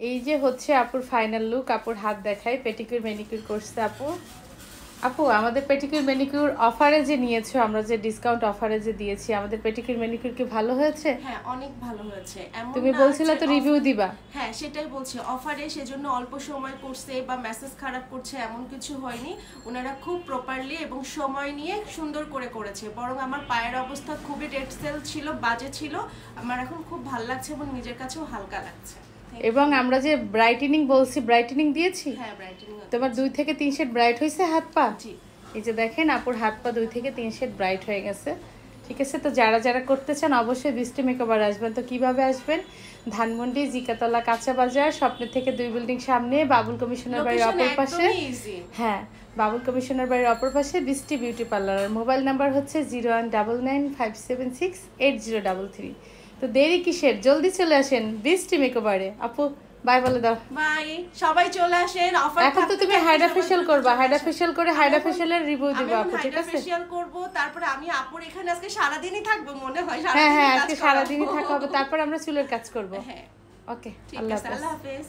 এই যে হচ্ছে আপুর ফাইনাল লুক, আপুর হাত দেখাই, পেডিকিউর ম্যানিকিউর করছে আপু। আপু আমাদের পেডিকিউর ম্যানিকিউর অফারে যে নিয়েছো, আমরা যে ডিসকাউন্ট অফারে যে দিয়েছি, আমাদের পেডিকিউর ম্যানিকিউর কি ভালো হয়েছে? হ্যাঁ অনেক ভালো হয়েছে। এমন তুমি না বলছিলে যে তো রিভিউ দিবা। হ্যাঁ সেটাই বলছি, অফারে সেজন্য অল্প সময় করছে বা মেসেজ খারাপ করছে এমন কিছু হয়নি। ওনারা খুব প্রপারলি এবং সময় নিয়ে সুন্দর করে করেছে। বরং আমার পায়ের অবস্থা খুবই ডেড সেল ছিল, বাজে ছিল। আমার এখন খুব ভালো লাগছে এবং নিজের কাছেও হালকা লাগছে। এবং আমরা যে ব্রাইটেনিং বলছি, ব্রাইটেনিং দিয়েছি। হ্যাঁ ব্রাইটেনিং। তোমার 2 থেকে 3 শেড ব্রাইট হয়েছে হাত পা। জি। এই যে দেখেন আপুর হাত পা 2 থেকে 3 শেড ব্রাইট হয়ে গেছে। ঠিক আছে, তো যারা যারা করতে চান অবশ্যই বৃষ্টি মেকওভার আসবেন। তো কিভাবে আসবেন? ধানমন্ডি জিকাতলা কাঁচা বাজার, স্বপ্নের থেকে 2 বিল্ডিং সামনে, বাবুল কমিশনার বাড়ির অপর পাশে। হ্যাঁ, বাবুল কমিশনার বাড়ির অপর পাশে বৃষ্টি বিউটি পার্লার। মোবাইল নাম্বার হচ্ছে 0199576803। তো দেরি কিসের, জলদি চলে আসেন বৃষ্টি মেকওভারে। আপু বাই বলে দাও। বাই, সবাই চলে আসেন। অফার এখন তো তুমি হাইড্রা ফেশিয়াল করবা, হাইড্রা ফেশিয়াল করে হাইড্রা ফেশিয়ালের রিভিউ দিবা আপু, ঠিক আছে? ফেশিয়াল করব, তারপরে আমি আপুর এখানে আজকে সারা দিনই থাকবো মনে হয়। হ্যাঁ হ্যাঁ, আজকে সারা দিনই থাকা হবে, তারপর আমরা চুলের কাজ করব। হ্যাঁ ওকে, ঠিক আল্লাহ আছে, আল্লাহ হাফেজ।